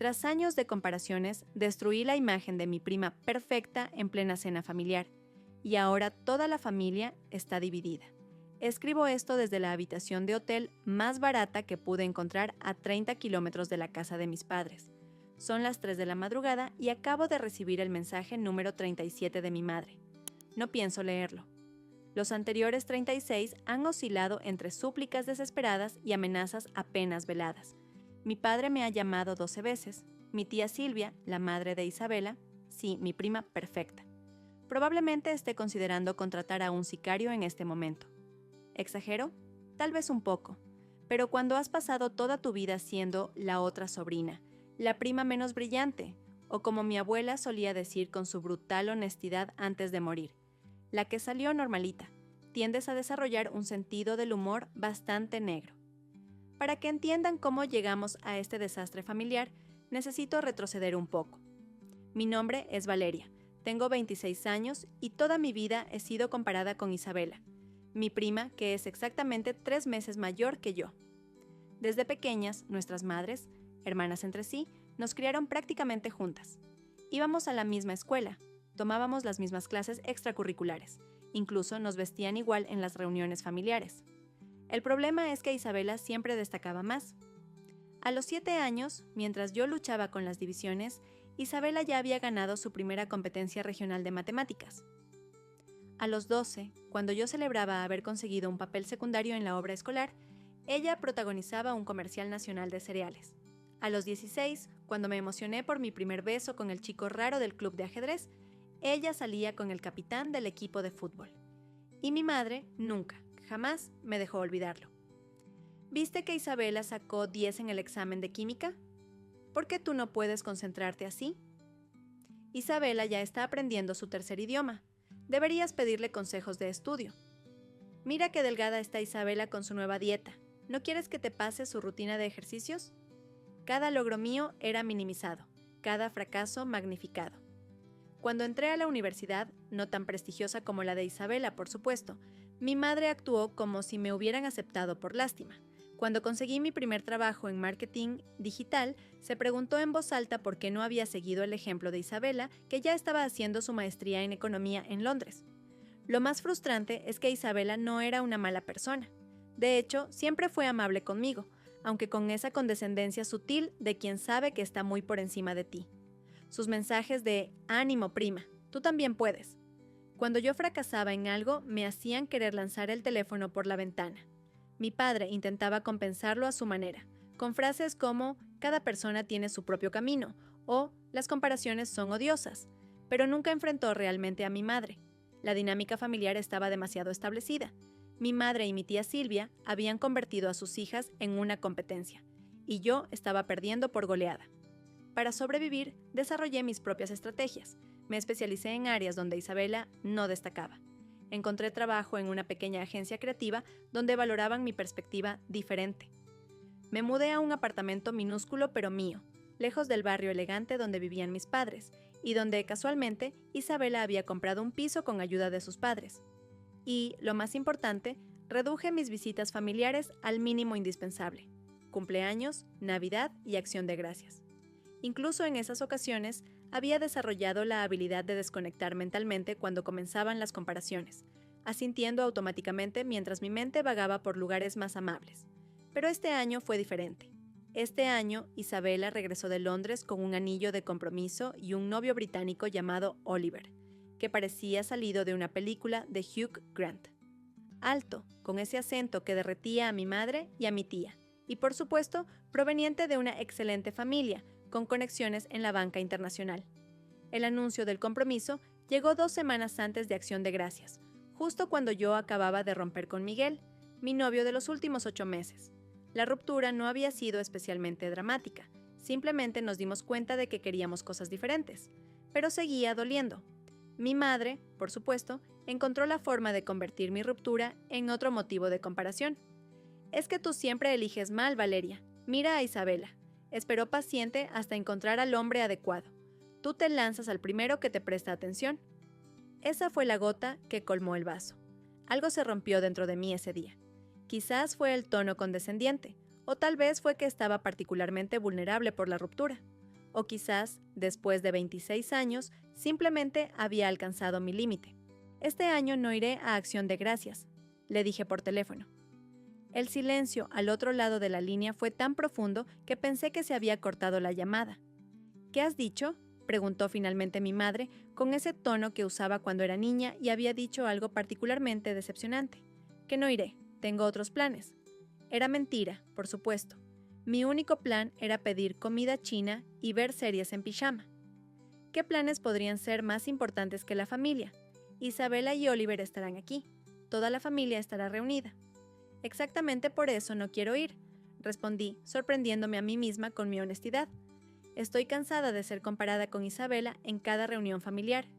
Tras años de comparaciones, destruí la imagen de mi prima perfecta en plena cena familiar, y ahora toda la familia está dividida. Escribo esto desde la habitación de hotel más barata que pude encontrar a 30 kilómetros de la casa de mis padres. Son las 3 de la madrugada y acabo de recibir el mensaje número 37 de mi madre. No pienso leerlo. Los anteriores 36 han oscilado entre súplicas desesperadas y amenazas apenas veladas. Mi padre me ha llamado 12 veces. Mi tía Silvia, la madre de Isabela, sí, mi prima perfecta. Probablemente esté considerando contratar a un sicario en este momento. ¿Exagero? Tal vez un poco. Pero cuando has pasado toda tu vida siendo la otra sobrina, la prima menos brillante, o como mi abuela solía decir con su brutal honestidad antes de morir, la que salió normalita, tiendes a desarrollar un sentido del humor bastante negro. Para que entiendan cómo llegamos a este desastre familiar, necesito retroceder un poco. Mi nombre es Valeria, tengo 26 años y toda mi vida he sido comparada con Isabela, mi prima que es exactamente 3 meses mayor que yo. Desde pequeñas, nuestras madres, hermanas entre sí, nos criaron prácticamente juntas. Íbamos a la misma escuela, tomábamos las mismas clases extracurriculares, incluso nos vestían igual en las reuniones familiares. El problema es que Isabela siempre destacaba más. A los 7 años, mientras yo luchaba con las divisiones, Isabela ya había ganado su primera competencia regional de matemáticas. A los 12, cuando yo celebraba haber conseguido un papel secundario en la obra escolar, ella protagonizaba un comercial nacional de cereales. A los 16, cuando me emocioné por mi primer beso con el chico raro del club de ajedrez, ella salía con el capitán del equipo de fútbol. Y mi madre nunca, jamás me dejó olvidarlo. ¿Viste que Isabela sacó 10 en el examen de química? ¿Por qué tú no puedes concentrarte así? Isabela ya está aprendiendo su tercer idioma. Deberías pedirle consejos de estudio. Mira qué delgada está Isabela con su nueva dieta. ¿No quieres que te pase su rutina de ejercicios? Cada logro mío era minimizado, cada fracaso magnificado. Cuando entré a la universidad, no tan prestigiosa como la de Isabela, por supuesto, mi madre actuó como si me hubieran aceptado por lástima. Cuando conseguí mi primer trabajo en marketing digital, se preguntó en voz alta por qué no había seguido el ejemplo de Isabela, que ya estaba haciendo su maestría en economía en Londres. Lo más frustrante es que Isabela no era una mala persona. De hecho, siempre fue amable conmigo, aunque con esa condescendencia sutil de quien sabe que está muy por encima de ti. Sus mensajes de «ánimo, prima, tú también puedes». Cuando yo fracasaba en algo, me hacían querer lanzar el teléfono por la ventana. Mi padre intentaba compensarlo a su manera, con frases como «cada persona tiene su propio camino» o «las comparaciones son odiosas», pero nunca enfrentó realmente a mi madre. La dinámica familiar estaba demasiado establecida. Mi madre y mi tía Silvia habían convertido a sus hijas en una competencia, y yo estaba perdiendo por goleada. Para sobrevivir, desarrollé mis propias estrategias. Me especialicé en áreas donde Isabela no destacaba. Encontré trabajo en una pequeña agencia creativa donde valoraban mi perspectiva diferente. Me mudé a un apartamento minúsculo pero mío, lejos del barrio elegante donde vivían mis padres, y donde, casualmente, Isabela había comprado un piso con ayuda de sus padres. Y, lo más importante, reduje mis visitas familiares al mínimo indispensable: cumpleaños, Navidad y Acción de Gracias. Incluso en esas ocasiones, había desarrollado la habilidad de desconectar mentalmente cuando comenzaban las comparaciones, asintiendo automáticamente mientras mi mente vagaba por lugares más amables. Pero este año fue diferente. Este año, Isabela regresó de Londres con un anillo de compromiso y un novio británico llamado Oliver, que parecía salido de una película de Hugh Grant. Alto, con ese acento que derretía a mi madre y a mi tía, y por supuesto, proveniente de una excelente familia, con conexiones en la banca internacional. El anuncio del compromiso llegó 2 semanas antes de Acción de Gracias, justo cuando yo acababa de romper con Miguel, mi novio de los últimos 8 meses. La ruptura no había sido especialmente dramática, simplemente nos dimos cuenta de que queríamos cosas diferentes, pero seguía doliendo. Mi madre, por supuesto, encontró la forma de convertir mi ruptura en otro motivo de comparación. «Es que tú siempre eliges mal, Valeria. Mira a Isabela. Esperó paciente hasta encontrar al hombre adecuado. Tú te lanzas al primero que te presta atención». Esa fue la gota que colmó el vaso. Algo se rompió dentro de mí ese día. Quizás fue el tono condescendiente, o tal vez fue que estaba particularmente vulnerable por la ruptura. O quizás, después de 26 años, simplemente había alcanzado mi límite. Este año no iré a Acción de Gracias, le dije por teléfono. El silencio al otro lado de la línea fue tan profundo que pensé que se había cortado la llamada. ¿Qué has dicho?, preguntó finalmente mi madre, con ese tono que usaba cuando era niña y había dicho algo particularmente decepcionante. Que no iré, tengo otros planes. Era mentira, por supuesto. Mi único plan era pedir comida china y ver series en pijama. ¿Qué planes podrían ser más importantes que la familia? Isabela y Oliver estarán aquí. Toda la familia estará reunida. Exactamente por eso no quiero ir, respondí, sorprendiéndome a mí misma con mi honestidad. Estoy cansada de ser comparada con Isabela en cada reunión familiar.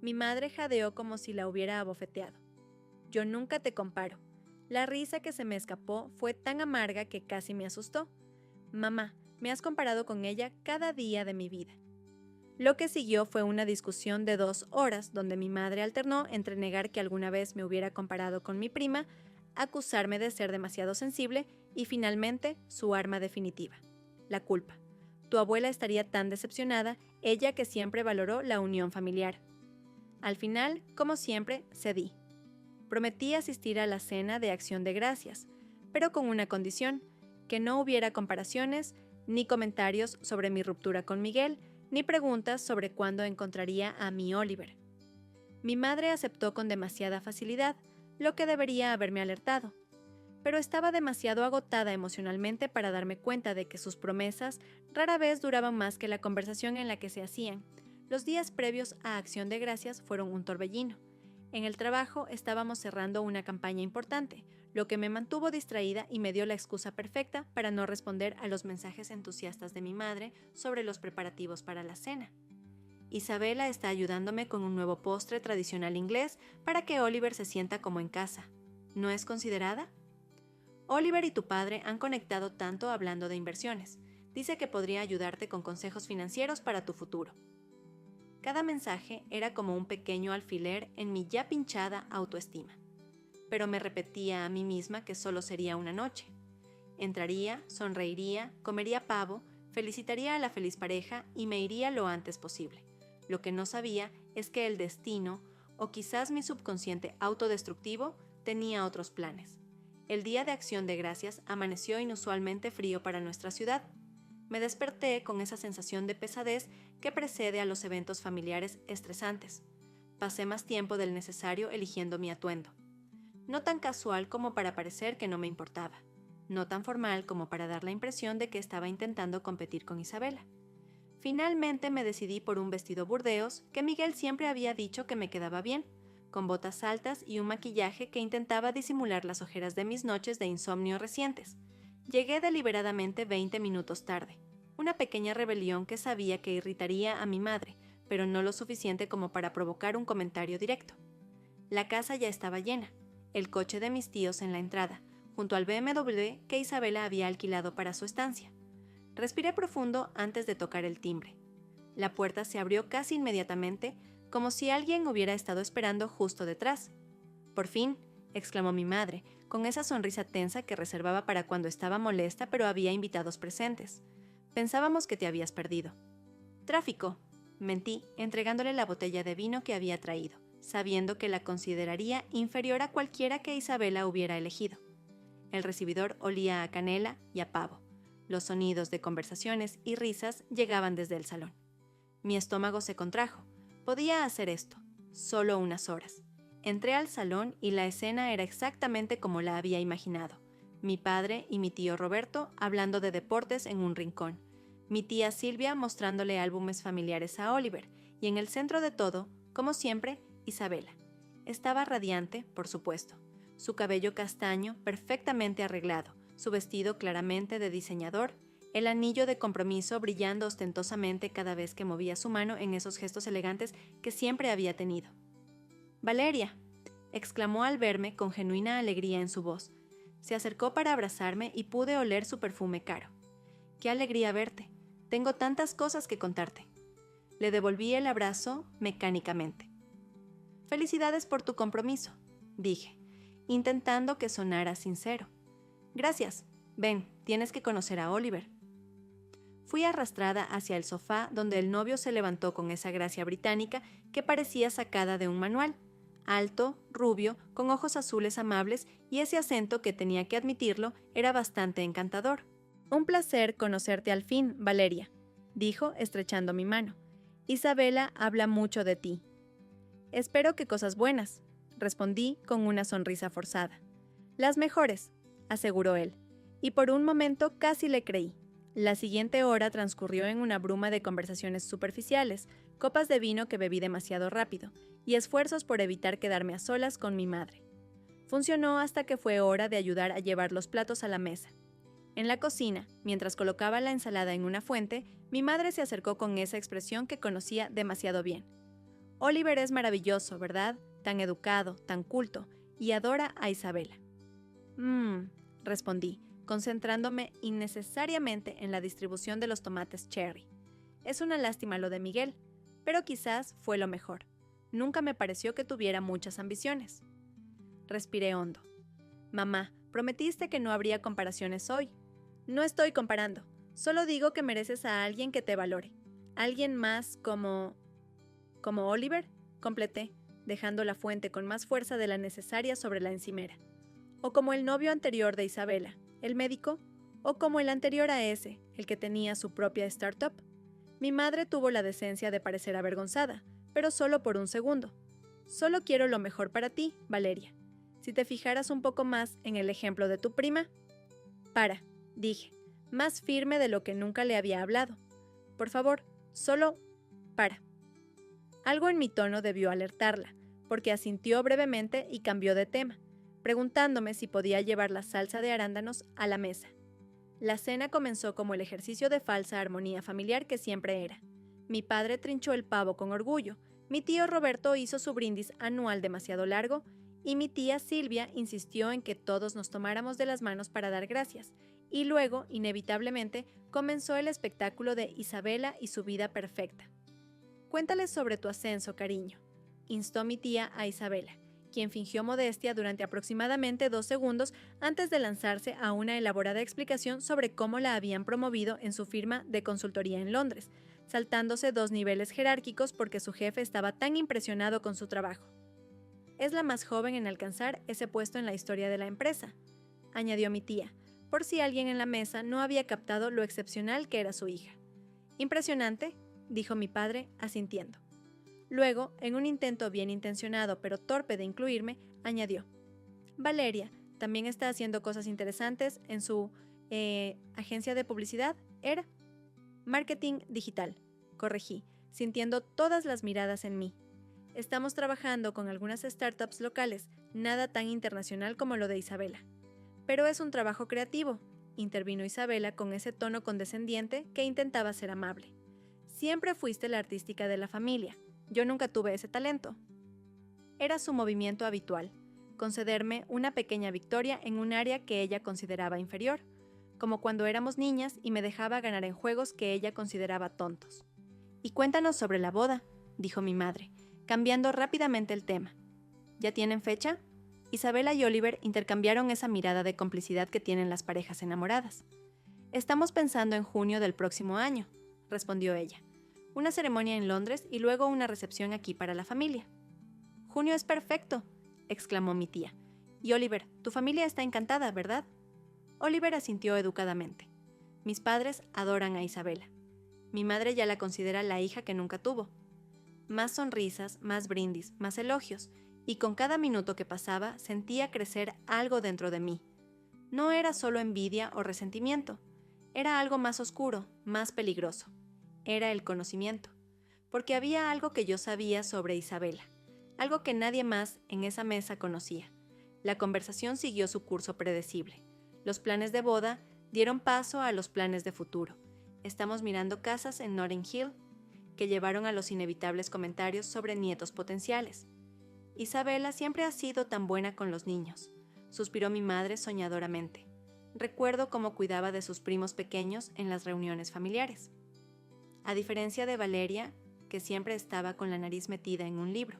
Mi madre jadeó como si la hubiera abofeteado. Yo nunca te comparo. La risa que se me escapó fue tan amarga que casi me asustó. Mamá, me has comparado con ella cada día de mi vida. Lo que siguió fue una discusión de 2 horas donde mi madre alternó entre negar que alguna vez me hubiera comparado con mi prima, acusarme de ser demasiado sensible y finalmente su arma definitiva, la culpa. Tu abuela estaría tan decepcionada, ella que siempre valoró la unión familiar. Al final, como siempre, cedí. Prometí asistir a la cena de Acción de Gracias, pero con una condición, que no hubiera comparaciones, ni comentarios sobre mi ruptura con Miguel, ni preguntas sobre cuándo encontraría a mi Oliver. Mi madre aceptó con demasiada facilidad, lo que debería haberme alertado. Pero estaba demasiado agotada emocionalmente para darme cuenta de que sus promesas rara vez duraban más que la conversación en la que se hacían. Los días previos a Acción de Gracias fueron un torbellino. En el trabajo estábamos cerrando una campaña importante, lo que me mantuvo distraída y me dio la excusa perfecta para no responder a los mensajes entusiastas de mi madre sobre los preparativos para la cena. Isabela está ayudándome con un nuevo postre tradicional inglés para que Oliver se sienta como en casa. ¿No es considerada? Oliver y tu padre han conectado tanto hablando de inversiones. Dice que podría ayudarte con consejos financieros para tu futuro. Cada mensaje era como un pequeño alfiler en mi ya pinchada autoestima. Pero me repetía a mí misma que solo sería una noche. Entraría, sonreiría, comería pavo, felicitaría a la feliz pareja y me iría lo antes posible. Lo que no sabía es que el destino, o quizás mi subconsciente autodestructivo, tenía otros planes. El día de Acción de Gracias amaneció inusualmente frío para nuestra ciudad. Me desperté con esa sensación de pesadez que precede a los eventos familiares estresantes. Pasé más tiempo del necesario eligiendo mi atuendo. No tan casual como para parecer que no me importaba. No tan formal como para dar la impresión de que estaba intentando competir con Isabela. Finalmente me decidí por un vestido burdeos que Miguel siempre había dicho que me quedaba bien, con botas altas y un maquillaje que intentaba disimular las ojeras de mis noches de insomnio recientes. Llegué deliberadamente 20 minutos tarde, una pequeña rebelión que sabía que irritaría a mi madre, pero no lo suficiente como para provocar un comentario directo. La casa ya estaba llena, el coche de mis tíos en la entrada, junto al BMW que Isabela había alquilado para su estancia. Respiré profundo antes de tocar el timbre. La puerta se abrió casi inmediatamente, como si alguien hubiera estado esperando justo detrás. «Por fin», exclamó mi madre, con esa sonrisa tensa que reservaba para cuando estaba molesta pero había invitados presentes. «Pensábamos que te habías perdido». «Tráfico», mentí, entregándole la botella de vino que había traído, sabiendo que la consideraría inferior a cualquiera que Isabela hubiera elegido. El recibidor olía a canela y a pavo. Los sonidos de conversaciones y risas llegaban desde el salón. Mi estómago se contrajo. Podía hacer esto, solo unas horas. Entré al salón y la escena era exactamente como la había imaginado. Mi padre y mi tío Roberto hablando de deportes en un rincón. Mi tía Silvia mostrándole álbumes familiares a Oliver. Y en el centro de todo, como siempre, Isabela. Estaba radiante, por supuesto. Su cabello castaño, perfectamente arreglado. Su vestido claramente de diseñador. El anillo de compromiso brillando ostentosamente cada vez que movía su mano en esos gestos elegantes que siempre había tenido. «Valeria», exclamó al verme con genuina alegría en su voz. Se acercó para abrazarme y pude oler su perfume caro. «Qué alegría verte. Tengo tantas cosas que contarte». Le devolví el abrazo mecánicamente. «Felicidades por tu compromiso», dije, intentando que sonara sincero. «Gracias. Ven, tienes que conocer a Oliver». Fui arrastrada hacia el sofá donde el novio se levantó con esa gracia británica que parecía sacada de un manual. Alto, rubio, con ojos azules amables y ese acento que, tenía que admitirlo, era bastante encantador. «Un placer conocerte al fin, Valeria», dijo, estrechando mi mano. «Isabela habla mucho de ti». «Espero que cosas buenas», respondí con una sonrisa forzada. «Las mejores», aseguró él, y por un momento casi le creí. La siguiente hora transcurrió en una bruma de conversaciones superficiales, copas de vino que bebí demasiado rápido, y esfuerzos por evitar quedarme a solas con mi madre. Funcionó hasta que fue hora de ayudar a llevar los platos a la mesa. En la cocina, mientras colocaba la ensalada en una fuente, mi madre se acercó con esa expresión que conocía demasiado bien. «Oliver es maravilloso, ¿verdad? Tan educado, tan culto, y adora a Isabela». Respondí, concentrándome innecesariamente en la distribución de los tomates cherry. Es una lástima lo de Miguel, pero quizás fue lo mejor. Nunca me pareció que tuviera muchas ambiciones. Respiré hondo. «Mamá, prometiste que no habría comparaciones hoy». «No estoy comparando, solo digo que mereces a alguien que te valore. Alguien más como... ¿Como Oliver?», completé, dejando la fuente con más fuerza de la necesaria sobre la encimera. «O como el novio anterior de Isabela, el médico, o como el anterior a ese, el que tenía su propia startup». Mi madre tuvo la decencia de parecer avergonzada, pero solo por un segundo. «Solo quiero lo mejor para ti, Valeria. Si te fijaras un poco más en el ejemplo de tu prima». «Para», dije, más firme de lo que nunca le había hablado. «Por favor, solo para». Algo en mi tono debió alertarla, porque asintió brevemente y cambió de tema, preguntándome si podía llevar la salsa de arándanos a la mesa. La cena comenzó como el ejercicio de falsa armonía familiar que siempre era. Mi padre trinchó el pavo con orgullo, mi tío Roberto hizo su brindis anual demasiado largo, y mi tía Silvia insistió en que todos nos tomáramos de las manos para dar gracias, y luego, inevitablemente, comenzó el espectáculo de Isabela y su vida perfecta. «Cuéntales sobre tu ascenso, cariño», instó mi tía a Isabela, quien fingió modestia durante aproximadamente 2 segundos antes de lanzarse a una elaborada explicación sobre cómo la habían promovido en su firma de consultoría en Londres, saltándose 2 niveles jerárquicos porque su jefe estaba tan impresionado con su trabajo. «Es la más joven en alcanzar ese puesto en la historia de la empresa», añadió mi tía, por si alguien en la mesa no había captado lo excepcional que era su hija. «Impresionante», dijo mi padre, asintiendo. Luego, en un intento bien intencionado pero torpe de incluirme, añadió: «Valeria también está haciendo cosas interesantes en su agencia de publicidad, ¿era? Marketing digital», corregí, sintiendo todas las miradas en mí. «Estamos trabajando con algunas startups locales, nada tan internacional como lo de Isabela». «Pero es un trabajo creativo», intervino Isabela con ese tono condescendiente que intentaba ser amable. «Siempre fuiste la artística de la familia. Yo nunca tuve ese talento». Era su movimiento habitual, concederme una pequeña victoria en un área que ella consideraba inferior, como cuando éramos niñas y me dejaba ganar en juegos que ella consideraba tontos. «Y cuéntanos sobre la boda», dijo mi madre, cambiando rápidamente el tema. «¿Ya tienen fecha?». Isabela y Oliver intercambiaron esa mirada de complicidad que tienen las parejas enamoradas. «Estamos pensando en junio del próximo año», respondió ella. «Una ceremonia en Londres y luego una recepción aquí para la familia». «Junio es perfecto», exclamó mi tía. «Y Oliver, tu familia está encantada, ¿verdad?». Oliver asintió educadamente. «Mis padres adoran a Isabela. Mi madre ya la considera la hija que nunca tuvo». Más sonrisas, más brindis, más elogios, y con cada minuto que pasaba sentía crecer algo dentro de mí. No era solo envidia o resentimiento, era algo más oscuro, más peligroso. Era el conocimiento, porque había algo que yo sabía sobre Isabela, algo que nadie más en esa mesa conocía. La conversación siguió su curso predecible. Los planes de boda dieron paso a los planes de futuro. Estamos mirando casas en Notting Hill, que llevaron a los inevitables comentarios sobre nietos potenciales. «Isabela siempre ha sido tan buena con los niños», suspiró mi madre soñadoramente. «Recuerdo cómo cuidaba de sus primos pequeños en las reuniones familiares». A diferencia de Valeria, que siempre estaba con la nariz metida en un libro.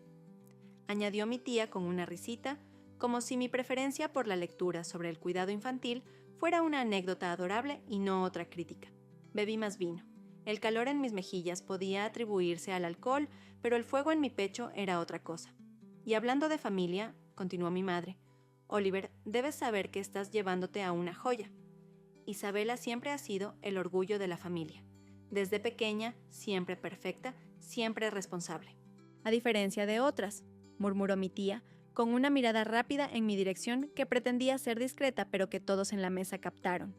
Añadió mi tía con una risita, como si mi preferencia por la lectura sobre el cuidado infantil fuera una anécdota adorable y no otra crítica. Bebí más vino. El calor en mis mejillas podía atribuirse al alcohol, pero el fuego en mi pecho era otra cosa. Y hablando de familia, continuó mi madre, Oliver, debes saber que estás llevándote a una joya. Isabela siempre ha sido el orgullo de la familia. Desde pequeña, siempre perfecta, siempre responsable. A diferencia de otras, murmuró mi tía, con una mirada rápida en mi dirección que pretendía ser discreta pero que todos en la mesa captaron.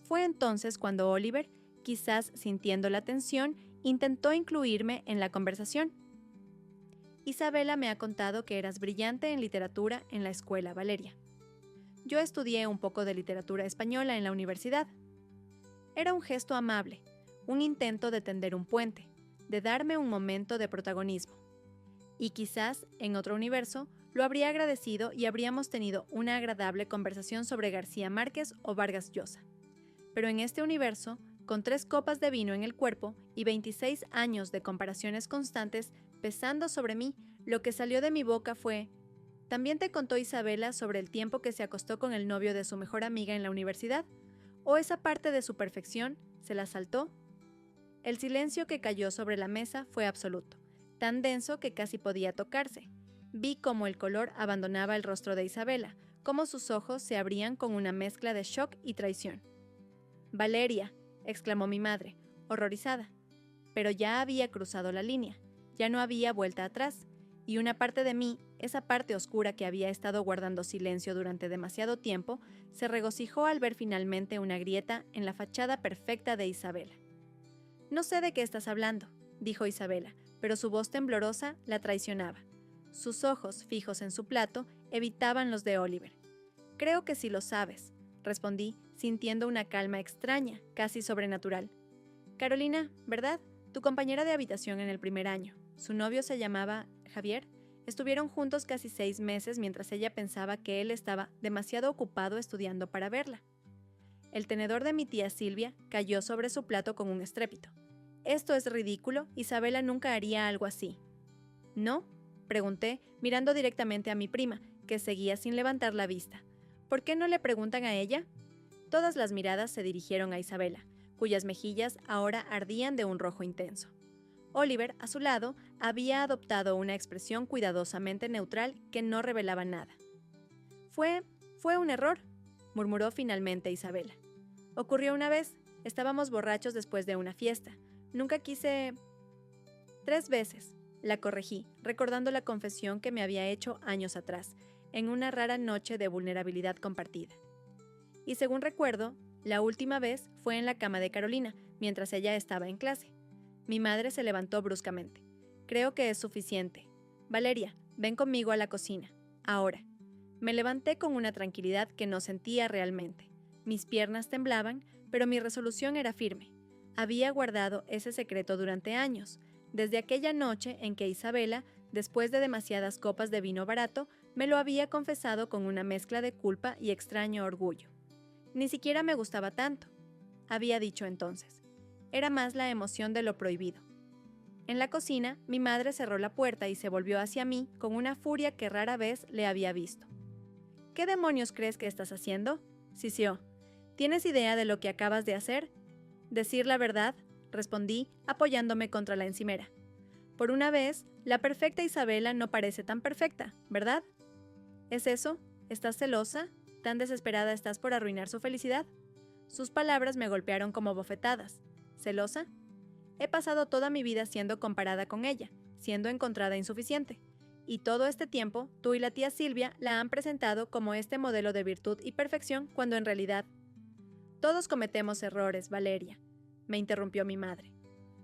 Fue entonces cuando Oliver, quizás sintiendo la tensión, intentó incluirme en la conversación. Isabela me ha contado que eras brillante en literatura en la escuela, Valeria. Yo estudié un poco de literatura española en la universidad. Era un gesto amable, un intento de tender un puente, de darme un momento de protagonismo. Y quizás, en otro universo, lo habría agradecido y habríamos tenido una agradable conversación sobre García Márquez o Vargas Llosa. Pero en este universo, con 3 copas de vino en el cuerpo y 26 años de comparaciones constantes pesando sobre mí, lo que salió de mi boca fue: ¿también te contó Isabela sobre el tiempo que se acostó con el novio de su mejor amiga en la universidad? ¿O esa parte de su perfección se la saltó? El silencio que cayó sobre la mesa fue absoluto, tan denso que casi podía tocarse. Vi cómo el color abandonaba el rostro de Isabela, cómo sus ojos se abrían con una mezcla de shock y traición. «Valeria», exclamó mi madre, horrorizada. Pero ya había cruzado la línea, ya no había vuelta atrás, y una parte de mí, esa parte oscura que había estado guardando silencio durante demasiado tiempo, se regocijó al ver finalmente una grieta en la fachada perfecta de Isabela. «No sé de qué estás hablando», dijo Isabela, pero su voz temblorosa la traicionaba. Sus ojos, fijos en su plato, evitaban los de Oliver. «Creo que sí lo sabes», respondí, sintiendo una calma extraña, casi sobrenatural. «Carolina, ¿verdad? Tu compañera de habitación en el primer año. Su novio se llamaba Javier. Estuvieron juntos casi 6 meses mientras ella pensaba que él estaba demasiado ocupado estudiando para verla». El tenedor de mi tía Silvia cayó sobre su plato con un estrépito. «Esto es ridículo. Isabela nunca haría algo así». «¿No?», pregunté, mirando directamente a mi prima, que seguía sin levantar la vista. «¿Por qué no le preguntan a ella?». Todas las miradas se dirigieron a Isabela, cuyas mejillas ahora ardían de un rojo intenso. Oliver, a su lado, había adoptado una expresión cuidadosamente neutral que no revelaba nada. Fue un error», murmuró finalmente Isabela. «Ocurrió una vez. Estábamos borrachos después de una fiesta. Nunca quise...». «3 veces», la corregí, recordando la confesión que me había hecho años atrás, en una rara noche de vulnerabilidad compartida. Y según recuerdo, la última vez fue en la cama de Carolina, mientras ella estaba en clase. Mi madre se levantó bruscamente. «Creo que es suficiente. Valeria, ven conmigo a la cocina. Ahora». Me levanté con una tranquilidad que no sentía realmente. Mis piernas temblaban, pero mi resolución era firme. Había guardado ese secreto durante años, desde aquella noche en que Isabela, después de demasiadas copas de vino barato, me lo había confesado con una mezcla de culpa y extraño orgullo. «Ni siquiera me gustaba tanto», había dicho entonces. Era más la emoción de lo prohibido. En la cocina, mi madre cerró la puerta y se volvió hacia mí con una furia que rara vez le había visto. «¿Qué demonios crees que estás haciendo?», siseó. «¿Tienes idea de lo que acabas de hacer?». «Decir la verdad», respondí, apoyándome contra la encimera. «Por una vez, la perfecta Isabela no parece tan perfecta, ¿verdad?». «¿Es eso? ¿Estás celosa? ¿Tan desesperada estás por arruinar su felicidad?». Sus palabras me golpearon como bofetadas. «¿Celosa? He pasado toda mi vida siendo comparada con ella, siendo encontrada insuficiente. Y todo este tiempo, tú y la tía Silvia la han presentado como este modelo de virtud y perfección, cuando en realidad...». «Todos cometemos errores, Valeria», me interrumpió mi madre.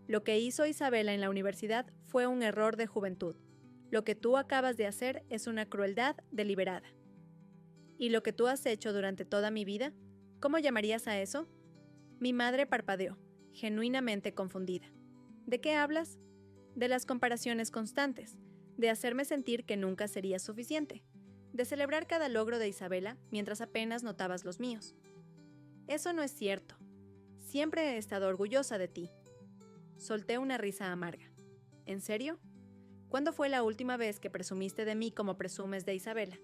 «Lo que hizo Isabela en la universidad fue un error de juventud. Lo que tú acabas de hacer es una crueldad deliberada». «¿Y lo que tú has hecho durante toda mi vida? ¿Cómo llamarías a eso?». Mi madre parpadeó, genuinamente confundida. «¿De qué hablas?». «De las comparaciones constantes, de hacerme sentir que nunca sería suficiente, de celebrar cada logro de Isabela mientras apenas notabas los míos». «Eso no es cierto. Siempre he estado orgullosa de ti». Solté una risa amarga. «¿En serio? ¿Cuándo fue la última vez que presumiste de mí como presumes de Isabela?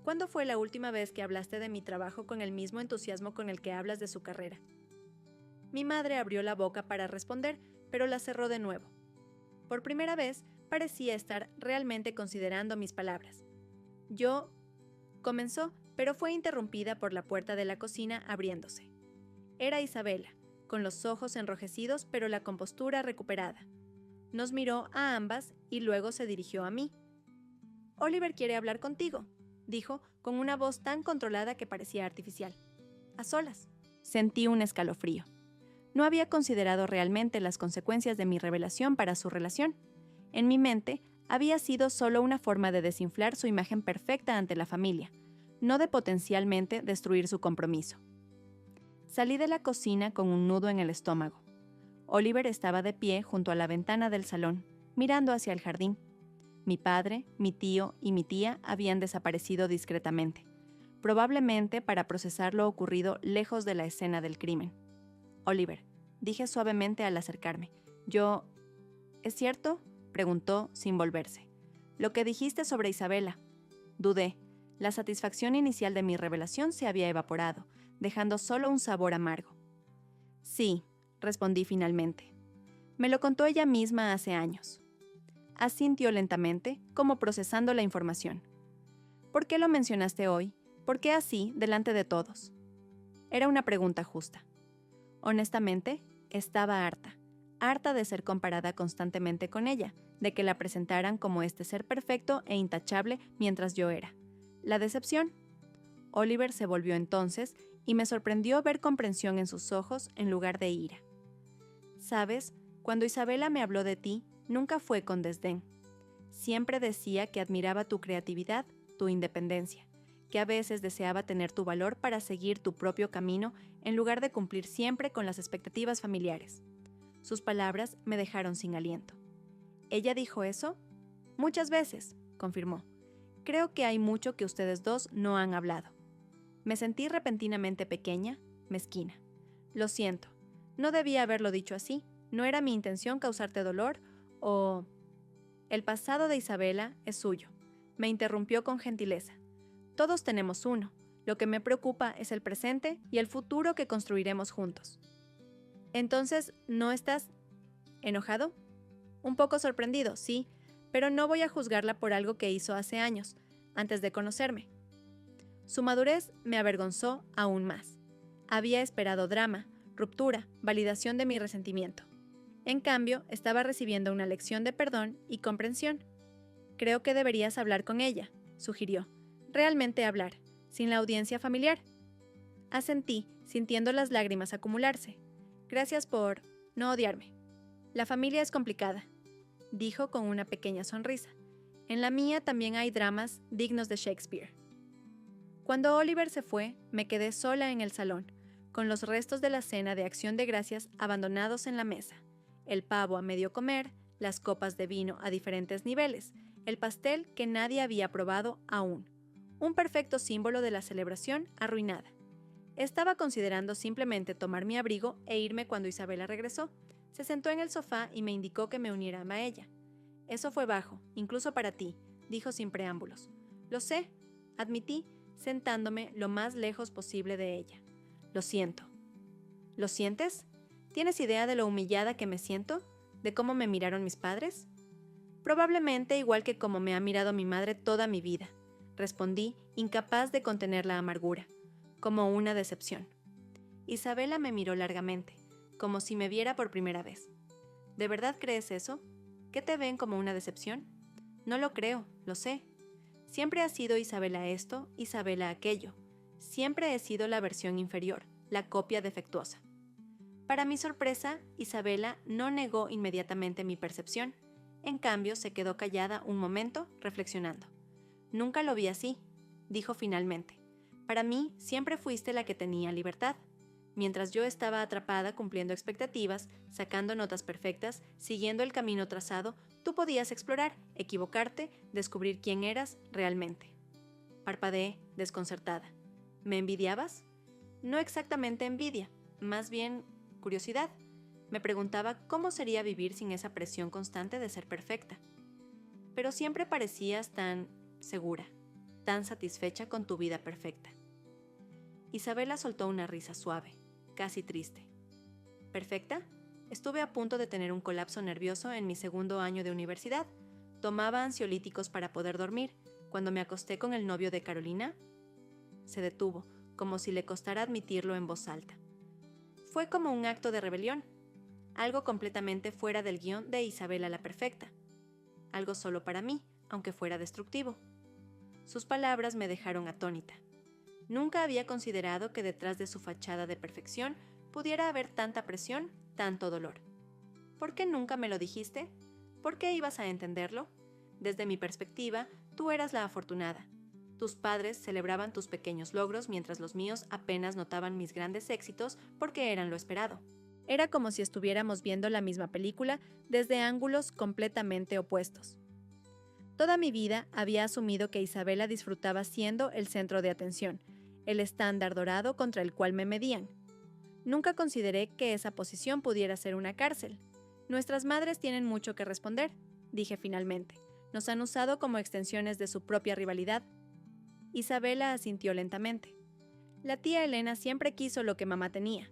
¿Cuándo fue la última vez que hablaste de mi trabajo con el mismo entusiasmo con el que hablas de su carrera?». Mi madre abrió la boca para responder, pero la cerró de nuevo. Por primera vez, parecía estar realmente considerando mis palabras. Yo... comenzó, pero fue interrumpida por la puerta de la cocina abriéndose. Era Isabela, con los ojos enrojecidos pero la compostura recuperada. Nos miró a ambas y luego se dirigió a mí. «Oliver quiere hablar contigo», dijo con una voz tan controlada que parecía artificial. «A solas». Sentí un escalofrío. No había considerado realmente las consecuencias de mi revelación para su relación. En mi mente, había sido solo una forma de desinflar su imagen perfecta ante la familia, no de potencialmente destruir su compromiso. Salí de la cocina con un nudo en el estómago. Oliver estaba de pie junto a la ventana del salón, mirando hacia el jardín. Mi padre, mi tío y mi tía habían desaparecido discretamente, probablemente para procesar lo ocurrido lejos de la escena del crimen. «Oliver», dije suavemente al acercarme. «Yo... ¿es cierto?», preguntó sin volverse. «Lo que dijiste sobre Isabela». Dudé. La satisfacción inicial de mi revelación se había evaporado, dejando solo un sabor amargo. «Sí», respondí finalmente. «Me lo contó ella misma hace años». Asintió lentamente, como procesando la información. «¿Por qué lo mencionaste hoy? ¿Por qué así, delante de todos?». Era una pregunta justa. Honestamente, estaba harta de ser comparada constantemente con ella, de que la presentaran como este ser perfecto e intachable mientras yo era. La decepción. Oliver se volvió entonces y me sorprendió ver comprensión en sus ojos en lugar de ira. «Sabes, cuando Isabela me habló de ti, nunca fue con desdén. Siempre decía que admiraba tu creatividad, tu independencia, que a veces deseaba tener tu valor para seguir tu propio camino en lugar de cumplir siempre con las expectativas familiares». Sus palabras me dejaron sin aliento. «¿Ella dijo eso?». «Muchas veces», confirmó. «Creo que hay mucho que ustedes dos no han hablado». Me sentí repentinamente pequeña, mezquina. «Lo siento. No debía haberlo dicho así. No era mi intención causarte dolor o...». «El pasado de Isabela es suyo», me interrumpió con gentileza. «Todos tenemos uno. Lo que me preocupa es el presente y el futuro que construiremos juntos». «Entonces, ¿no estás enojado?». «Un poco sorprendido, sí, pero no voy a juzgarla por algo que hizo hace años, antes de conocerme». Su madurez me avergonzó aún más. Había esperado drama, ruptura, validación de mi resentimiento. En cambio, estaba recibiendo una lección de perdón y comprensión. «Creo que deberías hablar con ella», sugirió. «Realmente hablar, sin la audiencia familiar». Asentí, sintiendo las lágrimas acumularse. «Gracias por no odiarme. La familia es complicada», dijo con una pequeña sonrisa. «En la mía también hay dramas dignos de Shakespeare». Cuando Oliver se fue, me quedé sola en el salón, con los restos de la cena de Acción de Gracias abandonados en la mesa, el pavo a medio comer, las copas de vino a diferentes niveles, el pastel que nadie había probado aún, un perfecto símbolo de la celebración arruinada. Estaba considerando simplemente tomar mi abrigo e irme cuando Isabela regresó. Se sentó en el sofá y me indicó que me uniera a ella. «Eso fue bajo, incluso para ti», dijo sin preámbulos. «Lo sé», admití, sentándome lo más lejos posible de ella. «Lo siento». «¿Lo sientes? ¿Tienes idea de lo humillada que me siento? ¿De cómo me miraron mis padres?». «Probablemente igual que como me ha mirado mi madre toda mi vida», respondí, incapaz de contener la amargura. «Como una decepción». Isabela me miró largamente, como si me viera por primera vez. «¿De verdad crees eso? ¿Qué te ven como una decepción?». «No lo creo, lo sé. Siempre ha sido Isabela esto, Isabela aquello. Siempre he sido la versión inferior, la copia defectuosa». Para mi sorpresa, Isabela no negó inmediatamente mi percepción. En cambio, se quedó callada un momento, reflexionando. «Nunca lo vi así», dijo finalmente. «Para mí, siempre fuiste la que tenía libertad. Mientras yo estaba atrapada cumpliendo expectativas, sacando notas perfectas, siguiendo el camino trazado, tú podías explorar, equivocarte, descubrir quién eras realmente». Parpadeé, desconcertada. «¿Me envidiabas?». «No exactamente envidia, más bien curiosidad». Me preguntaba cómo sería vivir sin esa presión constante de ser perfecta. «Pero siempre parecías tan segura, tan satisfecha con tu vida perfecta». Isabela soltó una risa suave, casi triste. ¿Perfecta? Estuve a punto de tener un colapso nervioso en mi segundo año de universidad. Tomaba ansiolíticos para poder dormir. Cuando me acosté con el novio de Carolina, se detuvo, como si le costara admitirlo en voz alta. Fue como un acto de rebelión, algo completamente fuera del guión de Isabela la Perfecta, algo solo para mí, aunque fuera destructivo. Sus palabras me dejaron atónita. Nunca había considerado que detrás de su fachada de perfección pudiera haber tanta presión, tanto dolor. ¿Por qué nunca me lo dijiste? ¿Por qué ibas a entenderlo? Desde mi perspectiva, tú eras la afortunada. Tus padres celebraban tus pequeños logros mientras los míos apenas notaban mis grandes éxitos porque eran lo esperado. Era como si estuviéramos viendo la misma película desde ángulos completamente opuestos. Toda mi vida había asumido que Isabela disfrutaba siendo el centro de atención, el estándar dorado contra el cual me medían. Nunca consideré que esa posición pudiera ser una cárcel. Nuestras madres tienen mucho que responder, dije finalmente. Nos han usado como extensiones de su propia rivalidad. Isabela asintió lentamente. La tía Elena siempre quiso lo que mamá tenía,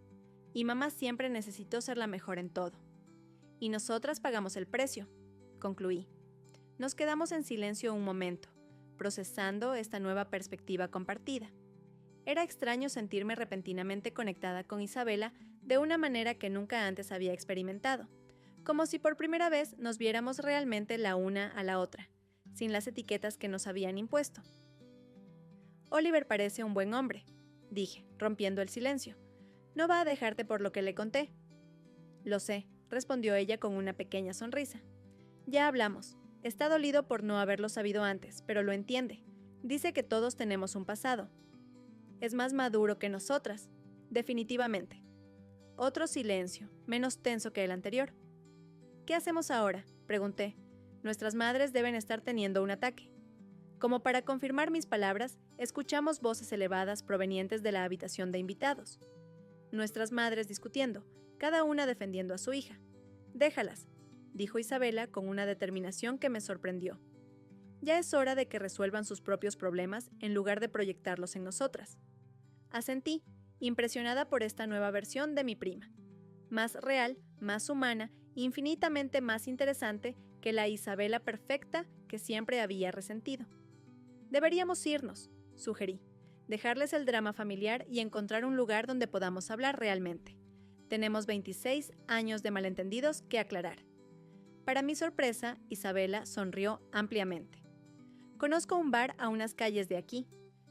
y mamá siempre necesitó ser la mejor en todo. Y nosotras pagamos el precio, concluí. Nos quedamos en silencio un momento, procesando esta nueva perspectiva compartida. Era extraño sentirme repentinamente conectada con Isabela de una manera que nunca antes había experimentado, como si por primera vez nos viéramos realmente la una a la otra, sin las etiquetas que nos habían impuesto. Oliver parece un buen hombre, dije, rompiendo el silencio. No va a dejarte por lo que le conté. Lo sé, respondió ella con una pequeña sonrisa. Ya hablamos. Está dolido por no haberlo sabido antes, pero lo entiende. Dice que todos tenemos un pasado. Es más maduro que nosotras, definitivamente. Otro silencio, menos tenso que el anterior. ¿Qué hacemos ahora?, pregunté. Nuestras madres deben estar teniendo un ataque. Como para confirmar mis palabras, escuchamos voces elevadas provenientes de la habitación de invitados. Nuestras madres discutiendo, cada una defendiendo a su hija. Déjalas, dijo Isabela con una determinación que me sorprendió. Ya es hora de que resuelvan sus propios problemas en lugar de proyectarlos en nosotras. Asentí, impresionada por esta nueva versión de mi prima. Más real, más humana, infinitamente más interesante que la Isabela perfecta que siempre había resentido. Deberíamos irnos, sugerí, dejarles el drama familiar y encontrar un lugar donde podamos hablar realmente. Tenemos 26 años de malentendidos que aclarar. Para mi sorpresa, Isabela sonrió ampliamente. Conozco un bar a unas calles de aquí.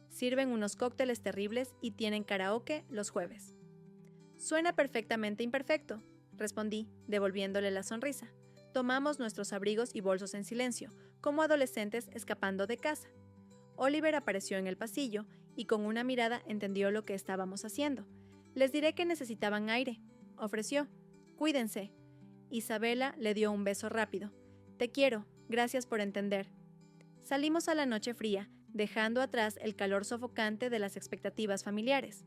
Sirven unos cócteles terribles y tienen karaoke los jueves. Suena perfectamente imperfecto, respondí, devolviéndole la sonrisa. Tomamos nuestros abrigos y bolsos en silencio, como adolescentes escapando de casa. Oliver apareció en el pasillo y con una mirada entendió lo que estábamos haciendo. Les diré que necesitaban aire, ofreció. Cuídense. Isabela le dio un beso rápido. Te quiero, gracias por entender. Salimos a la noche fría, dejando atrás el calor sofocante de las expectativas familiares.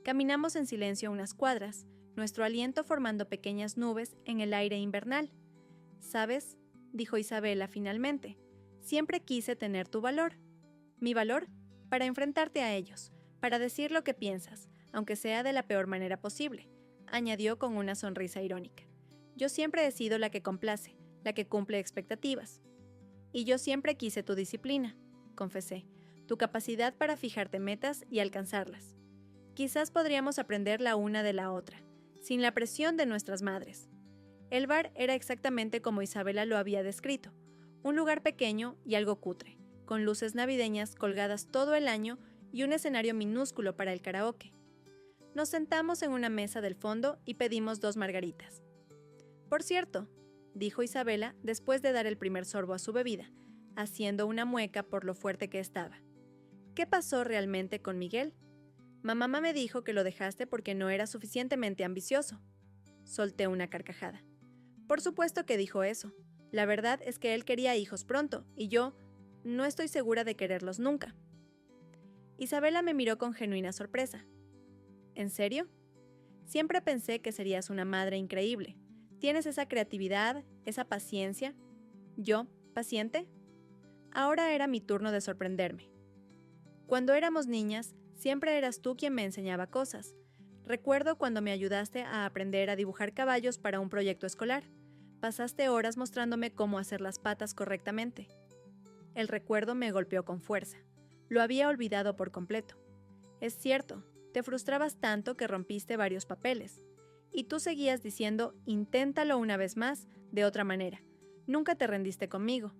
Caminamos en silencio unas cuadras, nuestro aliento formando pequeñas nubes en el aire invernal. ¿Sabes?, dijo Isabela finalmente, siempre quise tener tu valor. ¿Mi valor? Para enfrentarte a ellos, para decir lo que piensas, aunque sea de la peor manera posible, añadió con una sonrisa irónica. Yo siempre he sido la que complace, la que cumple expectativas. Y yo siempre quise tu disciplina, confesé, tu capacidad para fijarte metas y alcanzarlas. Quizás podríamos aprender la una de la otra, sin la presión de nuestras madres. El bar era exactamente como Isabela lo había descrito, un lugar pequeño y algo cutre, con luces navideñas colgadas todo el año y un escenario minúsculo para el karaoke. Nos sentamos en una mesa del fondo y pedimos 2 margaritas. Por cierto, dijo Isabela después de dar el primer sorbo a su bebida, haciendo una mueca por lo fuerte que estaba. ¿Qué pasó realmente con Miguel? Mamá me dijo que lo dejaste porque no era suficientemente ambicioso. Solté una carcajada. Por supuesto que dijo eso. La verdad es que él quería hijos pronto, y yo no estoy segura de quererlos nunca. Isabela me miró con genuina sorpresa. ¿En serio? Siempre pensé que serías una madre increíble. ¿Tienes esa creatividad, esa paciencia? ¿Yo, paciente? Ahora era mi turno de sorprenderme. Cuando éramos niñas, siempre eras tú quien me enseñaba cosas. Recuerdo cuando me ayudaste a aprender a dibujar caballos para un proyecto escolar. Pasaste horas mostrándome cómo hacer las patas correctamente. El recuerdo me golpeó con fuerza. Lo había olvidado por completo. Es cierto, te frustrabas tanto que rompiste varios papeles. Y tú seguías diciendo, inténtalo una vez más, de otra manera. Nunca te rendiste conmigo.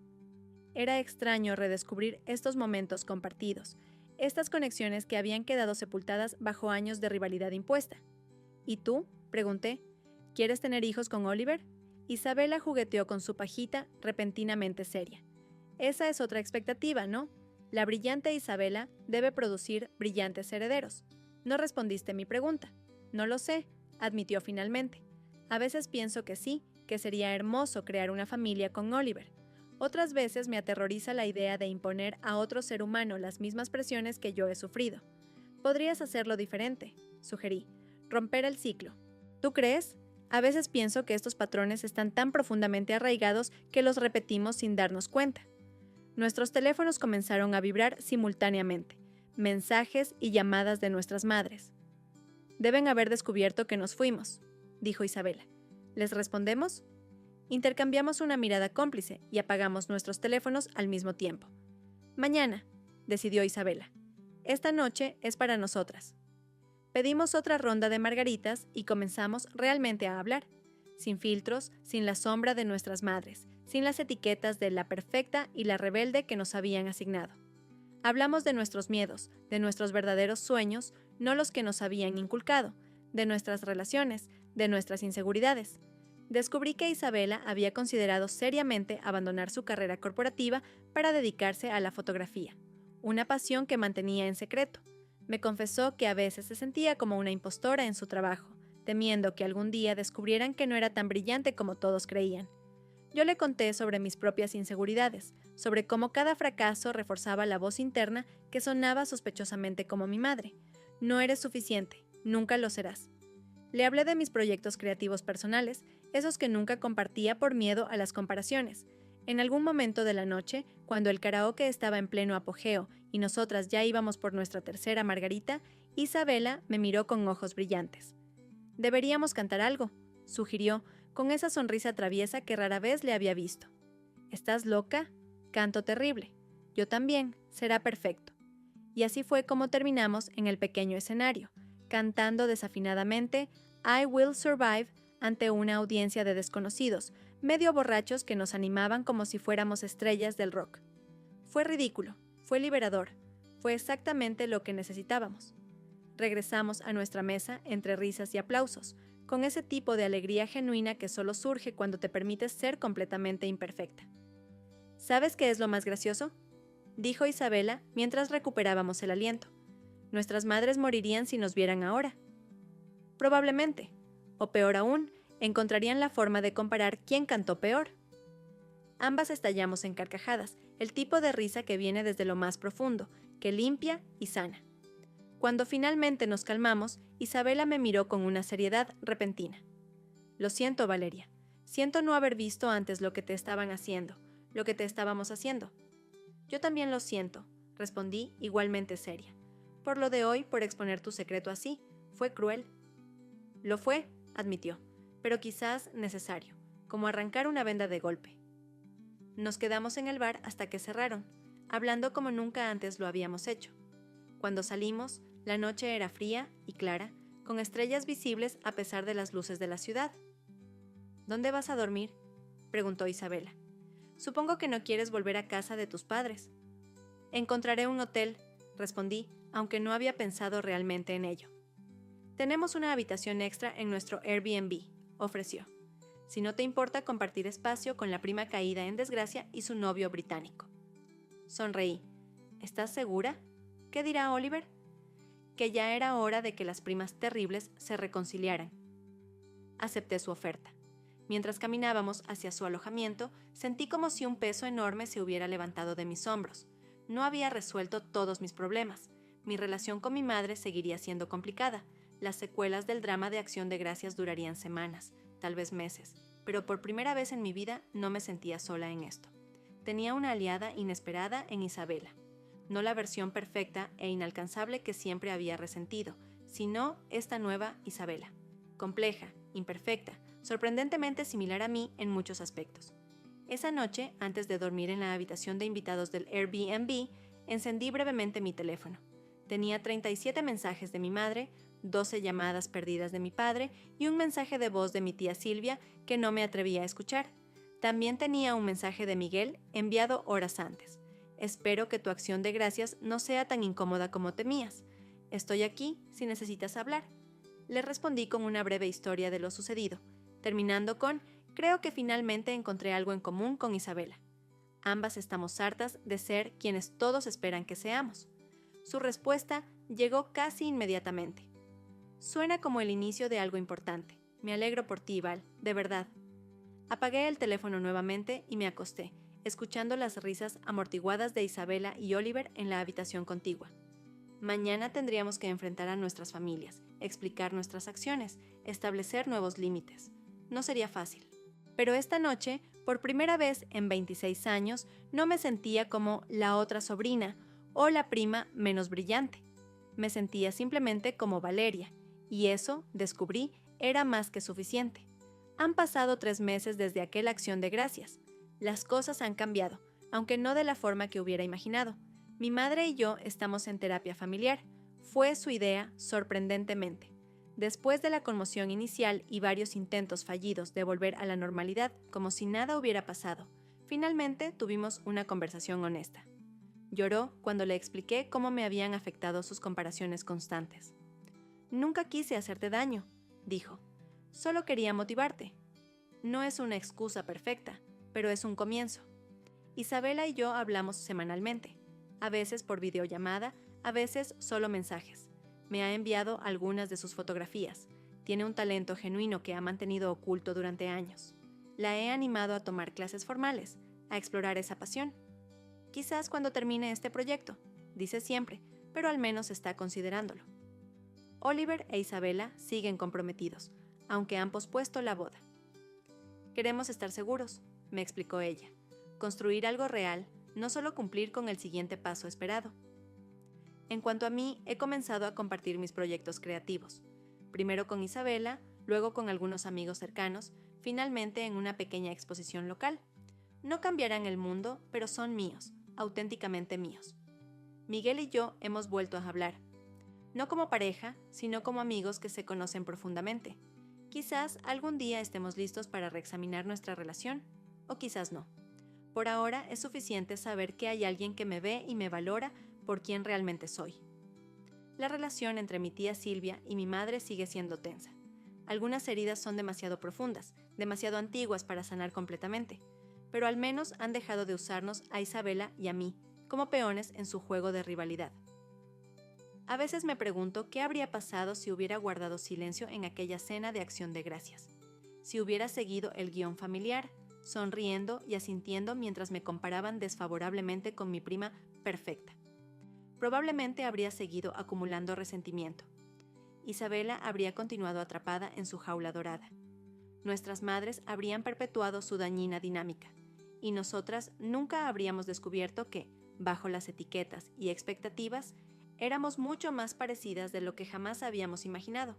Era extraño redescubrir estos momentos compartidos, estas conexiones que habían quedado sepultadas bajo años de rivalidad impuesta. ¿Y tú?, pregunté. ¿Quieres tener hijos con Oliver? Isabela jugueteó con su pajita, repentinamente seria. Esa es otra expectativa, ¿no? La brillante Isabela debe producir brillantes herederos. No respondiste mi pregunta. No lo sé, admitió finalmente. A veces pienso que sí, que sería hermoso crear una familia con Oliver. Otras veces me aterroriza la idea de imponer a otro ser humano las mismas presiones que yo he sufrido. Podrías hacerlo diferente, sugerí. Romper el ciclo. ¿Tú crees? A veces pienso que estos patrones están tan profundamente arraigados que los repetimos sin darnos cuenta. Nuestros teléfonos comenzaron a vibrar simultáneamente, mensajes y llamadas de nuestras madres. Deben haber descubierto que nos fuimos, dijo Isabela. ¿Les respondemos? Intercambiamos una mirada cómplice y apagamos nuestros teléfonos al mismo tiempo. Mañana, decidió Isabela. Esta noche es para nosotras. Pedimos otra ronda de margaritas y comenzamos realmente a hablar, sin filtros, sin la sombra de nuestras madres, sin las etiquetas de la perfecta y la rebelde que nos habían asignado. Hablamos de nuestros miedos, de nuestros verdaderos sueños, no los que nos habían inculcado, de nuestras relaciones, de nuestras inseguridades. Descubrí que Isabela había considerado seriamente abandonar su carrera corporativa para dedicarse a la fotografía, una pasión que mantenía en secreto. Me confesó que a veces se sentía como una impostora en su trabajo, temiendo que algún día descubrieran que no era tan brillante como todos creían. Yo le conté sobre mis propias inseguridades, sobre cómo cada fracaso reforzaba la voz interna que sonaba sospechosamente como mi madre. No eres suficiente, nunca lo serás. Le hablé de mis proyectos creativos personales, esos que nunca compartía por miedo a las comparaciones. En algún momento de la noche, cuando el karaoke estaba en pleno apogeo y nosotras ya íbamos por nuestra tercera margarita, Isabela me miró con ojos brillantes. «Deberíamos cantar algo», sugirió, con esa sonrisa traviesa que rara vez le había visto. «¿Estás loca? Canto terrible. Yo también, será perfecto». Y así fue como terminamos en el pequeño escenario, cantando desafinadamente «I Will Survive» ante una audiencia de desconocidos, medio borrachos que nos animaban como si fuéramos estrellas del rock. Fue ridículo, fue liberador, fue exactamente lo que necesitábamos. Regresamos a nuestra mesa entre risas y aplausos, con ese tipo de alegría genuina que solo surge cuando te permites ser completamente imperfecta. ¿Sabes qué es lo más gracioso?, dijo Isabela mientras recuperábamos el aliento. Nuestras madres morirían si nos vieran ahora. Probablemente, o peor aún, encontrarían la forma de comparar quién cantó peor. Ambas estallamos en carcajadas, el tipo de risa que viene desde lo más profundo, que limpia y sana. Cuando finalmente nos calmamos, Isabela me miró con una seriedad repentina. Lo siento, Valeria. Siento no haber visto antes lo que te estaban haciendo, lo que te estábamos haciendo. Yo también lo siento, respondí igualmente seria. Por lo de hoy, por exponer tu secreto así, fue cruel. Lo fue, admitió, pero quizás necesario, como arrancar una venda de golpe. Nos quedamos en el bar hasta que cerraron, hablando como nunca antes lo habíamos hecho. Cuando salimos, la noche era fría y clara, con estrellas visibles a pesar de las luces de la ciudad. ¿Dónde vas a dormir?, preguntó Isabela. Supongo que no quieres volver a casa de tus padres. Encontraré un hotel, respondí, aunque no había pensado realmente en ello. Tenemos una habitación extra en nuestro Airbnb, ofreció. Si no te importa compartir espacio con la prima caída en desgracia y su novio británico. Sonreí. ¿Estás segura? ¿Qué dirá Oliver? Que ya era hora de que las primas terribles se reconciliaran. Acepté su oferta. Mientras caminábamos hacia su alojamiento, sentí como si un peso enorme se hubiera levantado de mis hombros. No había resuelto todos mis problemas. Mi relación con mi madre seguiría siendo complicada. Las secuelas del drama de Acción de Gracias durarían semanas, tal vez meses, pero por primera vez en mi vida no me sentía sola en esto. Tenía una aliada inesperada en Isabela. No la versión perfecta e inalcanzable que siempre había resentido, sino esta nueva Isabela, compleja, imperfecta, sorprendentemente similar a mí en muchos aspectos. Esa noche, antes de dormir en la habitación de invitados del Airbnb, encendí brevemente mi teléfono. Tenía 37 mensajes de mi madre, 12 llamadas perdidas de mi padre y un mensaje de voz de mi tía Silvia que no me atrevía a escuchar. También tenía un mensaje de Miguel enviado horas antes. Espero que tu acción de gracias no sea tan incómoda como temías. Estoy aquí si necesitas hablar. Le respondí con una breve historia de lo sucedido, terminando con: creo que finalmente encontré algo en común con Isabela. Ambas estamos hartas de ser quienes todos esperan que seamos. Su respuesta llegó casi inmediatamente. Suena como el inicio de algo importante. Me alegro por ti, Val, de verdad. Apagué el teléfono nuevamente y me acosté, escuchando las risas amortiguadas de Isabela y Oliver en la habitación contigua. Mañana tendríamos que enfrentar a nuestras familias, explicar nuestras acciones, establecer nuevos límites. No sería fácil. Pero esta noche, por primera vez en 26 años, no me sentía como la otra sobrina o la prima menos brillante. Me sentía simplemente como Valeria, y eso, descubrí, era más que suficiente. Han pasado 3 meses desde aquella acción de gracias. Las cosas han cambiado, aunque no de la forma que hubiera imaginado. Mi madre y yo estamos en terapia familiar. Fue su idea, sorprendentemente. Después de la conmoción inicial y varios intentos fallidos de volver a la normalidad como si nada hubiera pasado, finalmente tuvimos una conversación honesta. Lloró cuando le expliqué cómo me habían afectado sus comparaciones constantes. Nunca quise hacerte daño, dijo. Solo quería motivarte. No es una excusa perfecta, pero es un comienzo. Isabela y yo hablamos semanalmente, a veces por videollamada, a veces solo mensajes. Me ha enviado algunas de sus fotografías. Tiene un talento genuino que ha mantenido oculto durante años. La he animado a tomar clases formales, a explorar esa pasión. Quizás cuando termine este proyecto, dice siempre, pero al menos está considerándolo. Oliver e Isabela siguen comprometidos, aunque han pospuesto la boda. Queremos estar seguros, me explicó ella. Construir algo real, no solo cumplir con el siguiente paso esperado. En cuanto a mí, he comenzado a compartir mis proyectos creativos. Primero con Isabela, luego con algunos amigos cercanos, finalmente en una pequeña exposición local. No cambiarán el mundo, pero son míos, auténticamente míos. Miguel y yo hemos vuelto a hablar. No como pareja, sino como amigos que se conocen profundamente. Quizás algún día estemos listos para reexaminar nuestra relación, o quizás no. Por ahora es suficiente saber que hay alguien que me ve y me valora por quien realmente soy. La relación entre mi tía Silvia y mi madre sigue siendo tensa. Algunas heridas son demasiado profundas, demasiado antiguas para sanar completamente, pero al menos han dejado de usarnos a Isabela y a mí como peones en su juego de rivalidad. A veces me pregunto qué habría pasado si hubiera guardado silencio en aquella cena de acción de gracias, si hubiera seguido el guión familiar, sonriendo y asintiendo mientras me comparaban desfavorablemente con mi prima perfecta. Probablemente habría seguido acumulando resentimiento. Isabela habría continuado atrapada en su jaula dorada. Nuestras madres habrían perpetuado su dañina dinámica, y nosotras nunca habríamos descubierto que, bajo las etiquetas y expectativas, éramos mucho más parecidas de lo que jamás habíamos imaginado.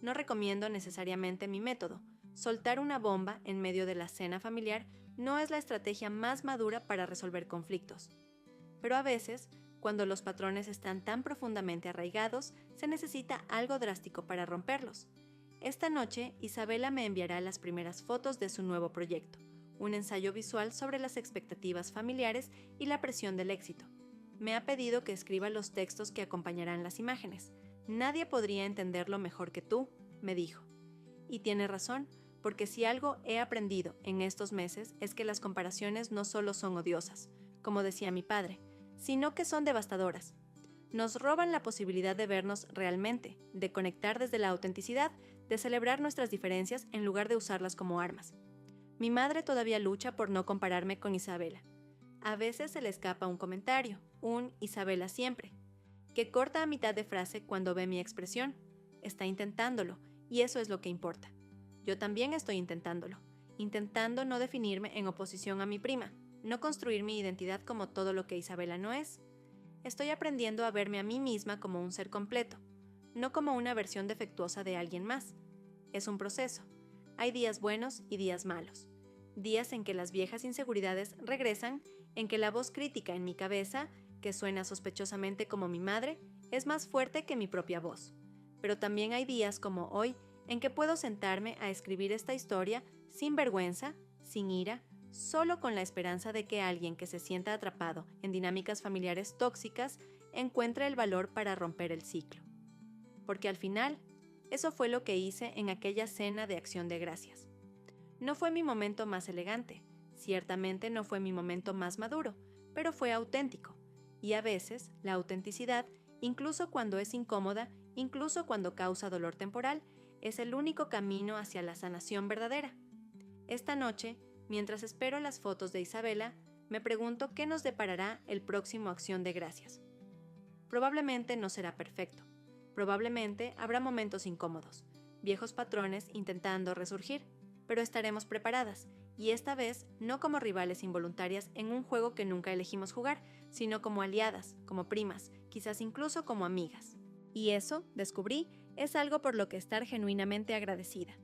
No recomiendo necesariamente mi método. Soltar una bomba en medio de la cena familiar no es la estrategia más madura para resolver conflictos. Pero a veces, cuando los patrones están tan profundamente arraigados, se necesita algo drástico para romperlos. Esta noche, Isabela me enviará las primeras fotos de su nuevo proyecto, un ensayo visual sobre las expectativas familiares y la presión del éxito. Me ha pedido que escriba los textos que acompañarán las imágenes. Nadie podría entenderlo mejor que tú, me dijo. Y tiene razón, porque si algo he aprendido en estos meses es que las comparaciones no solo son odiosas, como decía mi padre, sino que son devastadoras. Nos roban la posibilidad de vernos realmente, de conectar desde la autenticidad, de celebrar nuestras diferencias en lugar de usarlas como armas. Mi madre todavía lucha por no compararme con Isabela. A veces se le escapa un comentario, un Isabela siempre, que corta a mitad de frase cuando ve mi expresión. Está intentándolo, y eso es lo que importa. Yo también estoy intentándolo, intentando no definirme en oposición a mi prima, no construir mi identidad como todo lo que Isabela no es. Estoy aprendiendo a verme a mí misma como un ser completo. no como una versión defectuosa de alguien más. Es un proceso. Hay días buenos y días malos. Días en que las viejas inseguridades regresan, en que la voz crítica en mi cabeza, que suena sospechosamente como mi madre, es más fuerte que mi propia voz. Pero también hay días como hoy en que puedo sentarme a escribir esta historia sin vergüenza, sin ira, solo con la esperanza de que alguien que se sienta atrapado en dinámicas familiares tóxicas encuentre el valor para romper el ciclo. Porque al final, eso fue lo que hice en aquella cena de Acción de Gracias. No fue mi momento más elegante, ciertamente no fue mi momento más maduro, pero fue auténtico. Y a veces, la autenticidad, incluso cuando es incómoda, incluso cuando causa dolor temporal, es el único camino hacia la sanación verdadera. Esta noche, mientras espero las fotos de Isabela, me pregunto qué nos deparará el próximo Acción de Gracias. Probablemente no será perfecto. Probablemente habrá momentos incómodos, viejos patrones intentando resurgir, pero estaremos preparadas, y esta vez no como rivales involuntarias en un juego que nunca elegimos jugar, sino como aliadas, como primas, quizás incluso como amigas. Y eso, descubrí, es algo por lo que estar genuinamente agradecida.